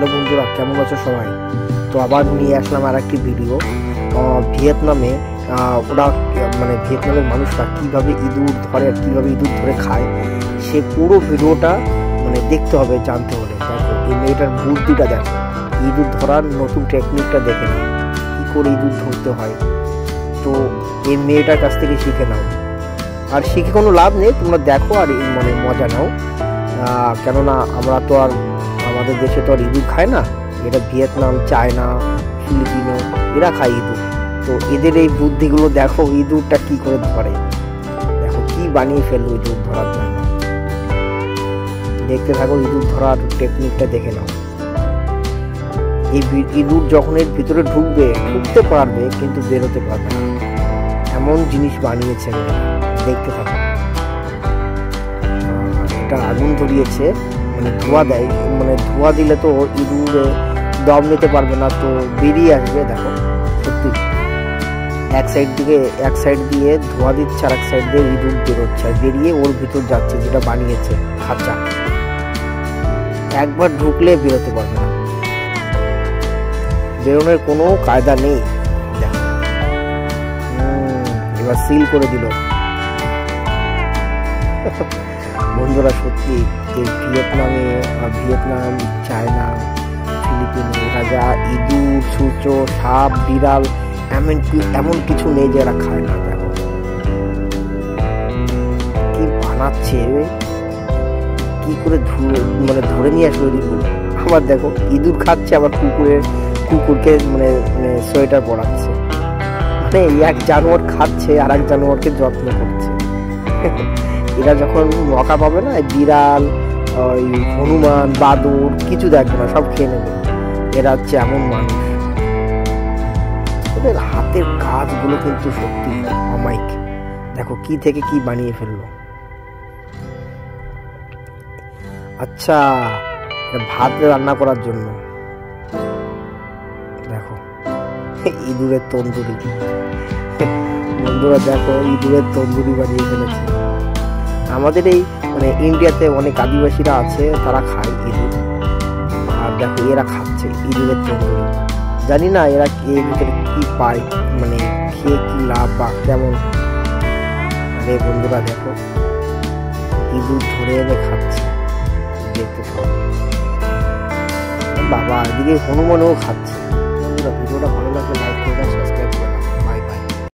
Hello বন্ধুরা, কেমন আছো সবাই? তো আবার নিয়ে আসলাম আর একটি ভিডিও। ভিয়েতনামে ওরা মানে ভিয়েতনামের মানুষরা কীভাবে ইঁদুর ধরে আর কীভাবে ইঁদুর ধরে খায়, সে পুরো ভিডিওটা মানে দেখতে হবে জানতে হলে। দেখো এই মেয়েটার বুদ্ধিটা, দেখো ইঁদুর ধরার নতুন টেকনিকটা দেখে নাও, কী করে ইঁদুর ধরতে হয়। তো এই মেয়েটার কাছ থেকে শিখে নাও, আর শিখে কোনো লাভ নেই, তোমরা দেখো আর মানে মজা নাও। কেননা আমরা তো আর আমাদের দেশে তো আর ইঁদুর খায় না, এটা ভিয়েতনাম, চায়না, ফিলিপিনো এরা খায় ইঁদুর। তো এদের এই বুদ্ধিগুলো দেখো, ইঁদুরটা কি করে ধরে, দেখো কি বানিয়ে ফেললো ইঁদুর ধরার জন্য। দেখতে থাকো, ইঁদুর ধরার টেকনিকটা দেখে নাও। এই ইঁদুর যখন এর ভিতরে ঢুকতে পারবে কিন্তু বেরোতে পারবে না, এমন জিনিস বানিয়েছে। দেখতে থাকো, এটা আগুন ধরিয়েছে, মানে ধোঁয়া দেয়, মানে ধোঁয়া দিলে তো ইঁদুরে দম নিতে পারবে না, তো বেরিয়ে আসবে। দেখো সত্যি এক সাইড দিয়ে ধোঁয়া দিচ্ছে, আর এক সাইড দিয়ে ইঁদুর বেরোচ্ছে, আর বেরিয়ে ওর ভিতর যাচ্ছে, যেটা বানিয়েছে খাঁচা। একবার ঢুকলে বেরোতে পারবে না, বেরোনোর কোনো কায়দা নেই। দেখো এবার সিল করে দিল। বন্ধুরা সত্যি এই ভিয়েতনাম, চায়না, ফিলিপিনো এরা যা ইঁদুর, সূচো, সাপ, বিড়াল এমন কিছু নেই যে এরা খায় না। দেখো কি বানাচ্ছে, কি করে মানে ধরে নিয়ে আসলো ইঁদুর। আবার দেখো ইঁদুর খাচ্ছে, আবার কুকুরকে মানে সোয়েটার পরাচ্ছে। মানে এক জানোয়ার খাচ্ছে আর এক জানোয়ারকে যত্ন করছে। এরা যখন মকা পাবে না, বিড়াল, ওই হনুমান, বাদুড় কিছু দেখবে না, সব খেয়ে নেবে। এরা হচ্ছে এমন মানুষ। ওদের হাতের কাজগুলো কিন্তু সত্যি অমায়িক। দেখো কি থেকে কি বানিয়ে ফেললো। আচ্ছা, ভাত রান্না করার জন্য দেখো ইঁদুরের তন্দুরি। বন্ধুরা দেখো ইঁদুরের তন্দুরি বানিয়ে ফেলেছে। আমাদের এই মানে ইন্ডিয়াতে অনেক আদিবাসীরা আছে, তারা খায় ইঁদুর, আর দেখো এরা খাচ্ছে ইঁদুরের তন্দুরি। জানি না এরা এর ভিতরে কি পায়, মানে খেয়ে কি লাভ বা কেমন। আরে বন্ধুরা দেখো ইঁদুর ধরে এনে খাচ্ছে, দেখতে বাবা, এদিকে হনুমানও খাচ্ছে।